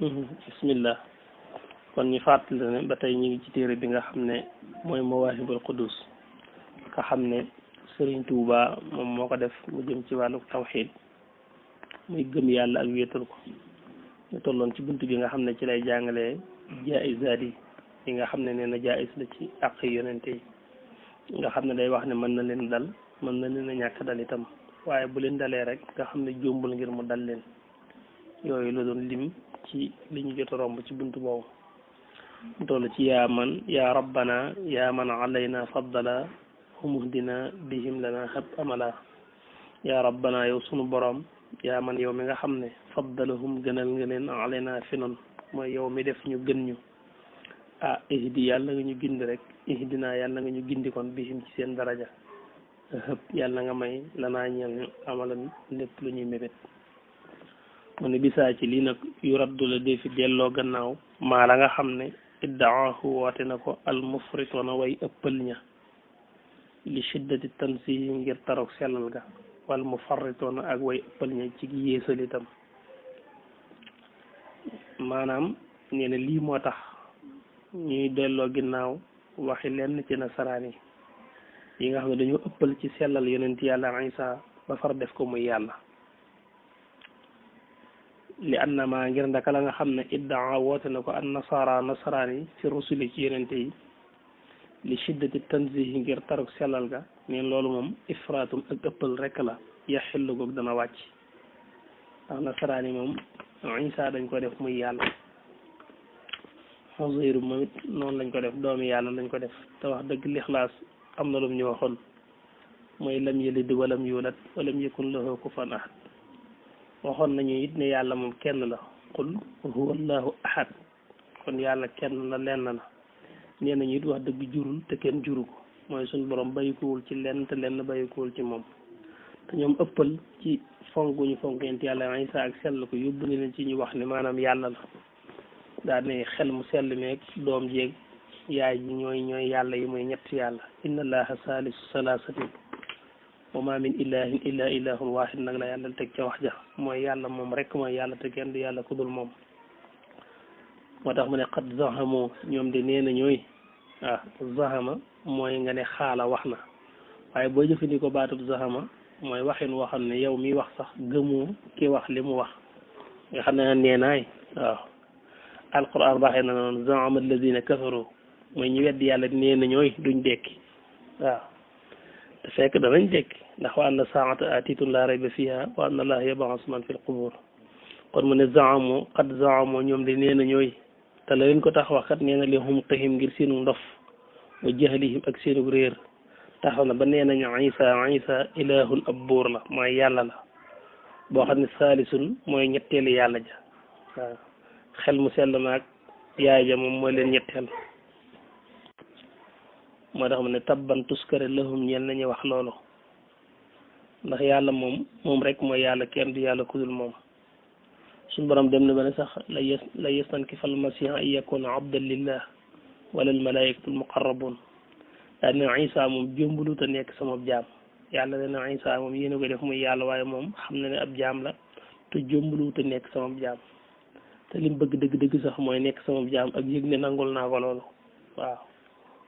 bismillah kon ñu fàttali ne ba tey ñu ngi ci téere bi nga xam ne mooy Mawaahibul Quddus nga xam ne Serigne Touba moom moo ko def mu jëm ci wàllu tawxiid muy gëm yàlla ak wéetal ko ñu tolloon ci bunt bi nga xam ne ci lay jàngalee jaa'izaat yi nga xam ne nee na jaa'is la ci àq yonente yi nga xam ne day wax ne mën na leen dal mën na leen a ñàkk dal itam waaye bu leen dalee rek nga xam ne jombul ngir mu dal leen yooyu la doon lim ci li ñu jot a romb ci buntu boobu mu toll ci yaa man yaa rabbana yaa man alayna faddala humuhdina bihim lana hab amala yaa rabbana yow sunu borom yaa man yow mi nga xam ne faddalahum gënal nga leen alayna fi noonu mooy yow mi def ñu gën ñu ihdi yàlla nga ñu gindi rek ihdina yàlla nga ñu gindi kon bihim ci seen daraja hëpp yàlla nga may lanaa ñeel ñu amalan lépp lu ñuy mébét mu ne bisaa ci lii nag yu raddu la dee fi delloo gannaaw maa la nga xam ne iddaahu woote na ko al mufritoona way ëppal ña li shiddati tansihi ngir tarok sellal ga wal mufarritoona ak way ëppal ña ci yéesal itam maanaam nee na lii moo tax ñuy delloo ginnaaw waxi lenn ci nasaraan yi nga xam ne dañoo ëppal ci sellal yonent yàlla Isa ba far def ko muy yàlla li annama ngir ndaka la nga xam ne iddaa woote na ko an nasara nasaraan yi ci rusuli ci yonente yi li shiddati tanzihi ngir taruk sellal ga neen loolu moom ifraatum ak ëppal rek la yaxillu goog dana wàcc ndax nasaraan yi moom Isa dañ ko def muy yàlla Uzayru moom it noonu lañ ko def doomi yàlla lañ ko def te wax dëgg lixlaas am na lu ñu waxoon mooy lam yalid walam yulad walam yakun lahu kufuwan ahad waxoon nañu it ne yàlla moom kenn la qul huwa allahu ahad kon yàlla kenn la lenn la nee nañu it wax dëgg jurul te kenn juru ko mooy suñ borom bayikuwul ci lenn te lenn bayikuwul ci moom te ñoom ëppal ci fonk gu ñu fonk yent yàlla Isa ak sell ko yóbbu ne leen ci ñu wax ne maanaam yàlla la daa ne xel mu sell meeg doom jeeg yaay ji ñooy yàlla yi mooy ñett yàlla inna allaha salisu salasatin wa ma min ilahin illa ilahun wahid nag la yàlla teg ca wax ja mooy yàlla moom rek mooy yàlla te kenn du yàlla ku dul moom moo tax mu ne xat zahamu ñoom de nee na ñooy zahama mooy nga ne xaala wax na waaye boo jëfandikoo baatub zahama mooy waxin woo xam ne yow mi wax sax gëmoo ki wax li mu wax nga xam ne nee naay waaw alquran baaxee na noonu zahama alladina kafaru mooy ñu weddi yàlla nee na ñooy duñ dekki waaw te fekk danañ dekki ndax wa anna saata atitun la rayba fiha wa anna allaha yab'asu man fil qubur kon mu ne zaamu qad zaamu ñoom de nee na ñooy te la leen ko tax wax kat nee na li hum qihim ngir seenu ndof wa jahlihim ak seenu réer taxaw na ba nee nañu Isa ilahun ab buur la mooy yàlla la boo xam ne saalisun mooy ñetteelu yàlla ja waaw xel mu sell maag yaay ja moom mooy leen ñetteel moo tax mu ne tabban tuskare lahum ñeel nañu wax loolu ndax yàlla moom rek mooy yàlla kenn du yàlla kudul moom suñu borom dem na ba ne sax la yastankifa al masih an yakuna abdan lillah wala al malaikatul muqarrabun daa ne Isa moom jombulu te nekk sama jaam yàlla ne na Isa moom yéen a ko def muy yàlla waaye moom xam na ne ab jaam la te jombulu te nekk sama jaam te lim bëgg dëgg-dëgg sax mooy nekk sama jaam ak yëg ne nangul naa ko loolu waaw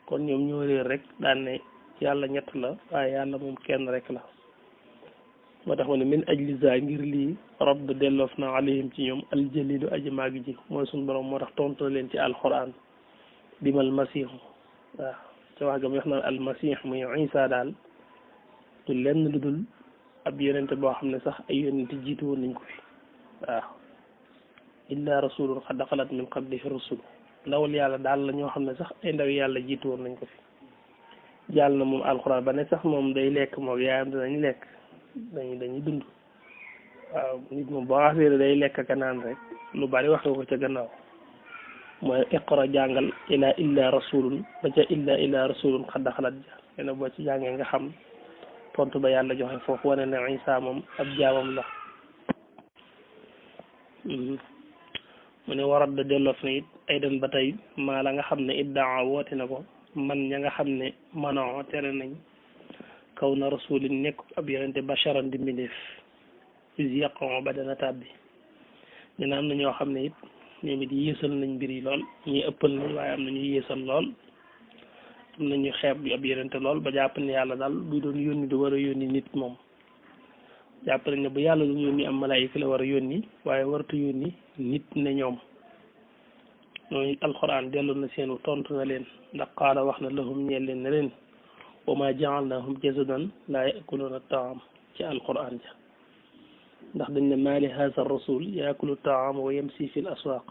kon ñoom ñoo réer rek daan ne yàlla ñett la waaye yàlla moom kenn rek la moo tax ma ne min ajli za ngir lii rabb delloof na alayhim ci ñoom aljalilu aji maag ji mooy suñu borom moo tax tontu leen ci alquran bimal masiixu waaw ca wax ga mu wax na almasix muy Isa daal du lenn lu dul ab yonente boo xam ne sax ay yonente jiitu woon nañ ko fi waaw illa rasulun qad xalat min qablihi rusul ndawal yàlla daal la ñoo xam ne sax ay ndaw yàlla jiitu woon nañ ko fi jàll na moom alxuraan ba ne sax moom day lekk moom yaayam dinañ lekk dañuy dund waaw nit moom boo affaire day lekk ka naan rek lu bari wax nga ko ca gannaaw mooy iqra jàngal illa rasulun ba ca illa rasulun xad xalat ja ene boo ci jàngee nga xam tontu ba yàlla joxe foofu wane ne Isa moom ab jaamam la mu ne warat da delloof na it ay den ba tey maa la nga xam ne iddaa woote na ko man ña nga xam ne manoo tere nañ kaw na rasulin nekk ab yonente basharan di mbindeef is yàqon ba dana tàbbi ñu ne am na ñoo xam ne it ñoom it yéesal nañ mbir yi lool ñii ëppal nañ waaye am na ñu yéesal lool am na ñu xeeb ab yonente lool ba jàpp ne yàlla daal buy doon yónni du war a yónni nit moom jàpp nañ ne bu yàlla du yónni am malaayika la war a yónni waaye waratu yónni nit ne ñoom ñooñu alxuraan dellu na seenu tontu na leen ndax qaala wax na lahum ñeel leen ne leen wa ma jaalnaahum jasadan laa yaakuluuna taam ci alxuraan ja ndax dañ ne maali haza rasul yaakulu taam wa yamsi fi l aswaq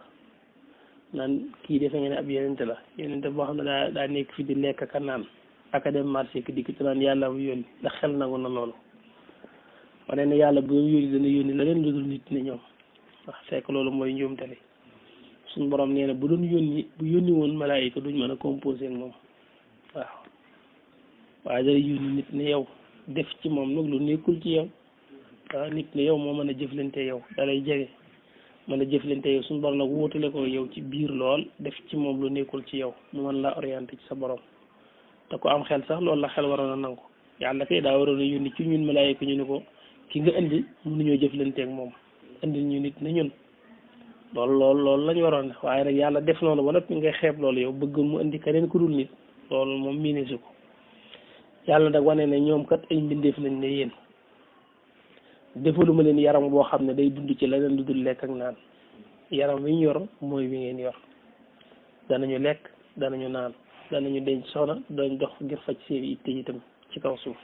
naan kii defe nga ne ab yonente la yonente boo xam ne daa nekk fi di lekk ka naan aka dem marché ki dikk te naan yàlla mu yónni ndax xel nangu na loolu wane ne yàlla bu doon yónni dana yónni la leen lu dul nit ne ñoom wax fekk loolu mooy njuumtali suñu borom nee na bu doon yónni bu yónni woon malaayika duñ mën a composé ak moom waaw waaye day yónni nit ne yow def ci moom nag lu nekkul ci yow waaw nit ne yow moo mën a jëflante yow da lay jege mën a jëflante yow suñu borom nag wóotale ko yow ci biir lool def ci moom lu nekkul ci yow mu mën laa orienté ci sa borom te ko am xel sax loolu la xel waroon a nangu yàlla kay daa waroon a yónni ci ñun malaayika ñu ne ko ki nga indi mënuñoo jëflante ak moom indil ñu nit ne ñun loolu lañ waroon def waaye nag yàlla def noonu ba noppi ngay xeeb loolu yow bëgg mu indi keneen ku dul nit loolu moom miinisi ko yàlla nag wane ne ñoom kat ay mbindeef lañ ne yéen defaluma leen yaram boo xam ne day dund ci leneen lu dul lekk ak naan yaram wi ñu yor mooy wi ngeen yor danañu lekk danañu naan danañu denc soxna danañ dox ngir faj seen itte itam ci kaw suuf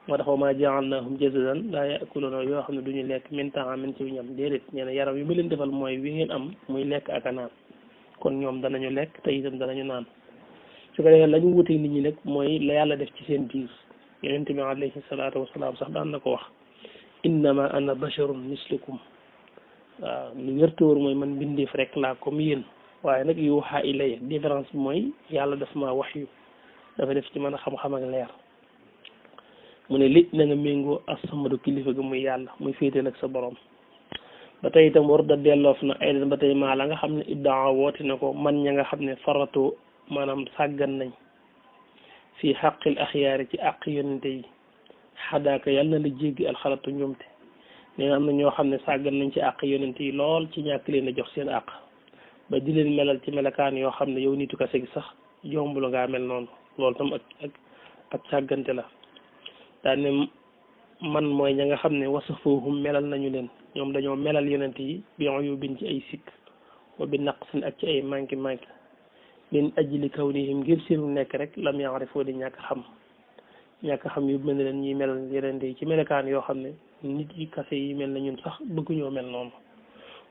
moo tax wa maa ja'alnaahum jasadan laa ya'kuluuna yoo xam ne duñu lekk min ta'aamin ci ñam déedéet nee na yaram yi ma leen defal mooy wi ngeen am muy lekk ak a naan kon ñoom danañu lekk te itam danañu naan su ko defee la ñu wuteeg nit ñi nag mooy la yàlla def ci seen biir yonent bi alayhi salaatu wasalaam sax daan na ko wax innama ana basharun mislukum waaw li wértéwóor mooy man mbindeef rek laa comme yéen waaye nag yuuhaa ilayya différence bi mooy yàlla daf ma wax yu dafa def ci mën a xam-xam ak leer mu ne li na nga méngoo as-samadu kilifa ga muy yàlla muy féeteel ak sa borom ba tey itam war da delloof na ay ba tey maa la nga xam ne iddaa woote na ko man ña nga xam ne faratoo maanaam sàggan nañ fii xaqil axyaari ci àq yonente yi xadaaka yàlla na la jéggi alxalatu njumte nee na am na ñoo xam ne sàggan nañ ci àq yonente yi lool ci ñàkk leen a jox seen àq ba di leen melal ci melakaan yoo xam ne yow nitu kase gi sax jomb la ngaa mel noonu loolu tam ak sàggante la daane man mooy ña nga xam ne wasafoohum melal nañu leen ñoom dañoo melal yonent yi bi yu bin ci ay sikk wa bi naqsin ak ci ay manqué min ajli kawnihim ngir seenu nekk rek lam yaarifoo di ñàkk xam yu mel ne leen ñuy melal yonent yi ci melekaan yoo xam ne nit yi kase yi mel na ñun sax bëgguñoo mel noonu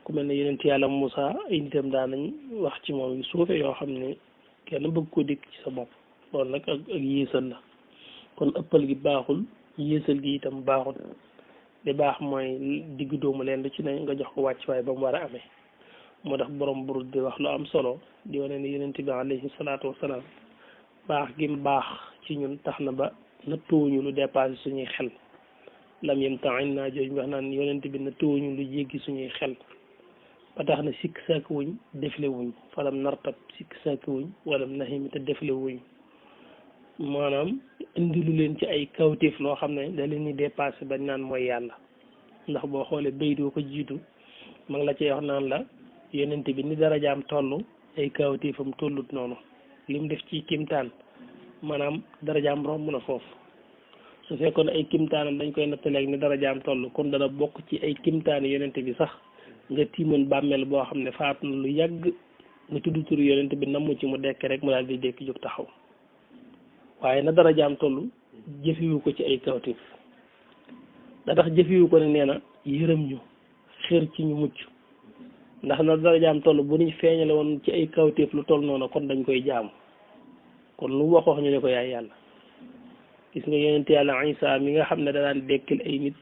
ku mel ne yonent yàlla Moussa ay nitam daan nañ wax ci moom yu suufe yoo xam ne kenn bëgg ko dikk ci sa bopp loolu nag ak yéesal la kon ëppal gi baaxul yéesal gi itam baaxul li baax mooy diggu doomu leen lu ci ne nga jox ko wàcc waaye ba mu war a amee moo tax borom burut di wax lu am solo di wane ne yonent bi alayhi salaatu wasalaam baax gi mu baax ci ñun tax na ba nattuwuñu lu dépassé suñuy xel lam yem temps naa jooju wax naan yonent bi nattuwuñu lu jéggi suñuy xel ba tax na sikk sàkk wuñ defle wuñ falam nartab sikk sàkk wuñ wala naximi te defle wuñ maanaam indilu leen ci ay kawtéef loo xam ne da leen di dépassé bañ naan mooy yàlla ndax boo xoolee bay doo ko jiitu ma ngi la cee wax naan la yonent bi ni darajaam toll ay kawtéefam tollut noonu li mu def ci kimtaan maanaam darajaam romb na foofu su fekkoon ay kimtaanam dañ koy nattaleeg ni darajaam toll kon dana bokk ci ay kimtaani yonent bi sax nga tiimoon bàmmeel boo xam ne faatu na lu yàgg nga tudd turu yonent bi namm ci mu dekk rek mu daal di dekk jóg taxaw waaye na dara jaam toll jëfiwu ko ci ay kawtif da tax jëfiwu ko ne nee na yërëm ñu xër ci ñu mucc ndax na dara jaam toll bu ñu feeñale woon ci ay kawtif lu toll noonu kon dañ koy jaamu kon lu wax ñu ne ko yaay yàlla gis nga yonent yàlla Isa mi nga xam ne da daan dekkil ay nit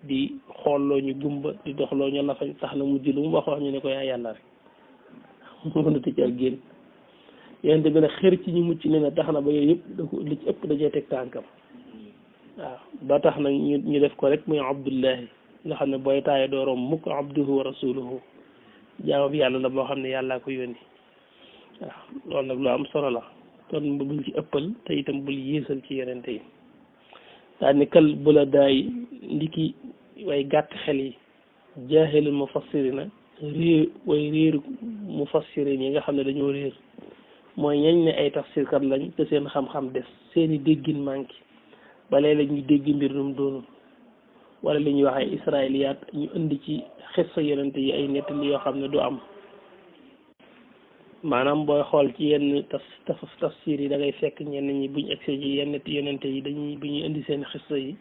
di xoolloo ñu gumba di doxloo ñu la fañ tax na mujj lu mu wax ñu ne ko yaay yàlla rek mënatu ci ak génn yonent bi nag xër ci ñu mucc ne na tax na ba yooyu yëpp da ko li ci ëpp dajee teg tànkam waaw ba tax na ñu def ko rek muy abdullahi nga xam ne booy taaye dooroom mukk abduhu wa rasuluhu jaamab yàlla la boo xam ne yàllaa ko yónni waaw loolu nag lu am solo la kon bul ci ëppal te itam bul yéesal ci yonent yi daal ni kal bu la daay ndiki way gàtt xel yi jaahilul mufassirina way réer mufassirin yi nga xam ne dañoo réer mooy ñañ ne ay tafsirkat lañ te seen xam-xam des seeni déggin manqué ba léeg-léeg ñu dégg mbir num doonul wala li ñuy wax ay israiliyaat ñu indi ci xissa yonente yi ay nettali yoo xam ne du am maanaam booy xool ci yenn tafsir yi da ngay fekk ñenn ñi buñ egsee ci yenn yonente yi dañuy bu ñuy indi seen xissa yi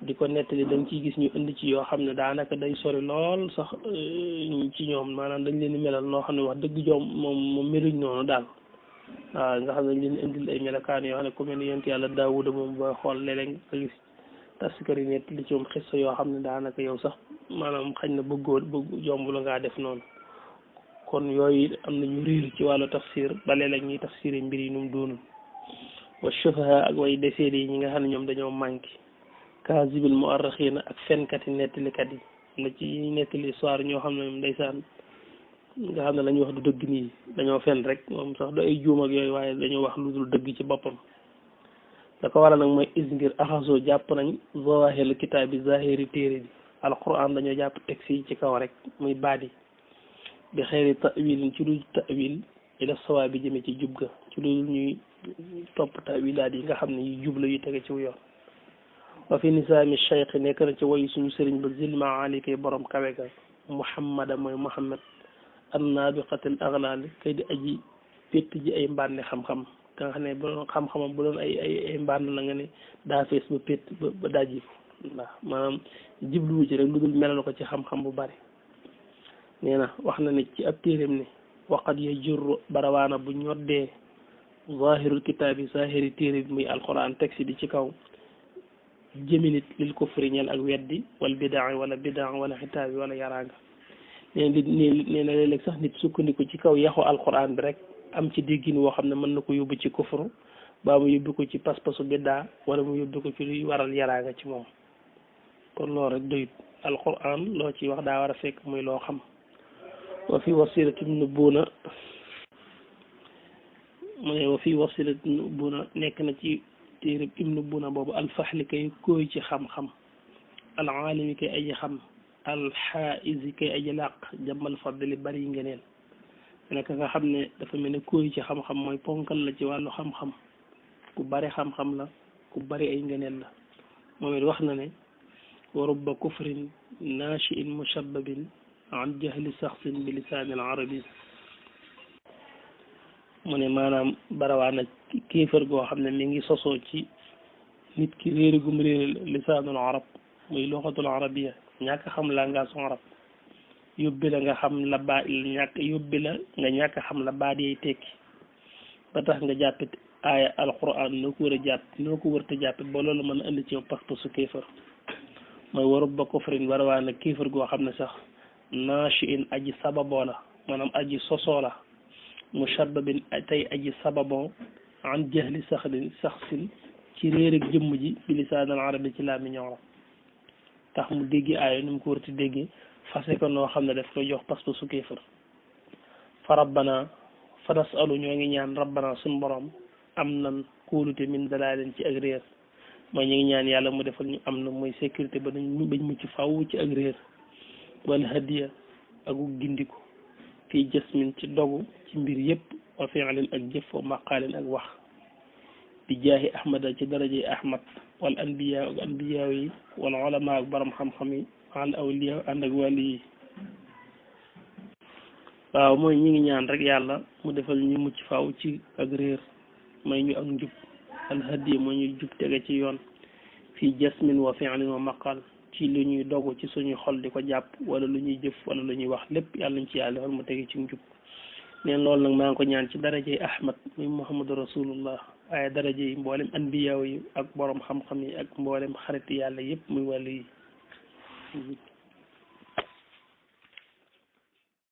di ko nettali dañ ciy gis ñu indi ci yoo xam ne daanaka day sori lool sax ci ñoom maanaam dañ leen di melal noo xam ne wax dëgg joom moom meluñ noonu daal waaw nga xam ne dañ leen indil ay melakaan yoo xam ne ku mel ni yonent yàlla Daawuda moom booy xool léeg-léeg nga gis taskari nettali ci moom xissa yoo xam ne daanaka yow sax maanaam xañ na bëgg jomb la ngaa def noonu kon yooyu am na ñu réer ci wàllu tafsir ba léeg-léeg ñuy tafsir mbir yi nu mu doonul wa shufaha ak way deseede yi ñi nga xam ne ñoom dañoo manqué kaasibil muarraxiina ak fenkati nettalikat yi na ci nettali histoire ñoo xam ne moom ndeysaan nga xam ne la ñuy wax du dëgg nii dañoo fen rek moom sax du ay juum ak yooyu waaye dañoo wax lu dul dëgg ci boppam da ko waral nag mooy is ngir axasoo jàpp nañ zawahirul kitaab bi zahiri téere bi alquran dañoo jàpp texte yi ci kaw rek muy baat yi bi xeeri ta'wilin ci lu ta'wil ila sawa bi jëme ci jub ga ci lu ñuy topp ta'wilaat yi nga xam ne yu jub la yu tege ci yoon wa fi nisaami cheikh nekk na ci woyu suñu sëriñ ba zilma ali kay borom kawe ga muhammada mooy muhammad an naabiqatil aglaal kay di aji pétt ji ay mbànni xam-xam ka nga xam ne bu doon xam-xamam bu doon ay mbànn la nga ne daa fees ba pétt ba dajji waaw maanaam jibluwu ci rek lu dul melal ko ci xam-xam bu bari nee na wax na ne ci ab téeréem ne waqat ya jur barawaana bu ñoddee zahirul kitaab yi zahiri téere bi muy alquran texte di ci kaw jëmi nit lil ko firiñal ak weddi wala bidaa wala bidaa wala xitaabi wala yaraanga nee na léeg-léeg sax nit sukkandiku ci kaw yaxu alquran bi rek am ci déggin woo xam ne mën na ko yóbbu ci kufru baa mu yóbbu ko ci pas-pasu biddaa wala mu yóbbu ko ci luy waral yaraanga ci moom kon loolu rek doyut alquran loo ci wax daa war a fekk muy loo xam wa fi wasilati nubuuna mu ne wa fi wasilati nubuuna nekk na ci téereb ibnu buna boobu alfaxli kay koy ci xam-xam alaalimi kay aji xam alxaisi kay aji làq jàmbal fadli bari ngeneen nekk nga xam ne dafa mel ne koy ci xam-xam mooy ponkal la ci wàllu xam-xam ku bari xam-xam la ku bari ay ngeneen la moom it wax na ne wa rubba kufrin naashiin mushabbabin an jahli saxsin bi lisaani al arabi mu ne maanaam barawaana kéefër goo xam ne mi ngi sosoo ci nit ki réeri gum réeri lisaanul arab muy loxatul arabiya ñàkk xam langage arab yóbbi la nga xam la baat yóbbi la nga ñàkk xam la baat yay tekki ba tax nga jàppit aaya alquran noo ko war a jàpp noo ko wërta jàppit ba loolu mën a indi ci yow pas-pasu kéefër mooy warub ba kufrin barawaana kéefër goo xam ne sax naashiin aji sababoo la maanaam aji sosoo la mushabbabin tey aji sababon an jahli saxsin ci réer ak jëmm ji bi lisaan al arabi ci làmmiñ arab tax mu dégg aaya ni mu ko warti déggee fase ko noo xam ne daf koy jox pas su kéefër fa rabbana fa nasalu ñoo ngi ñaan rabbana suñ borom am nan kóolute min dalaalin ci ak réer mooy ñu ngi ñaan yàlla mu defal ñu am na mooy sécurité ba bañ mucc faw ci ak réer wala hadiya aku gindiku fii jasmin ci dogu ci mbir yëpp wa fi'lin ak jëf wa maqaalin ak wax bi jaahi ahmada ci daraje ahmad wal anbiya ak anbiya yi wal ulama ak borom xam-xam yi al awliya ànd ak wàlli yi waaw mooy ñi ngi ñaan rek yàlla mu defal ñu mucc faaw ci ak réer may ñu ak njub al hadiya mooy ñu jub tege ci yoon fii jasmin wa fi'lin wa maqaal ci lu ñuy dogu ci suñu xol di ko jàpp wala lu ñuy jëf wala lu ñuy wax lépp yàlla nañ ci yàlla defal mu tege ci njub neen loolu nag maa ngi ko ñaan ci daraje yi ahmad muy muhammadu rasulullah waaye daraje yi mboolem anbiya yi ak borom xam-xam yi ak mboolem xarit yàlla yëpp muy wàllu yi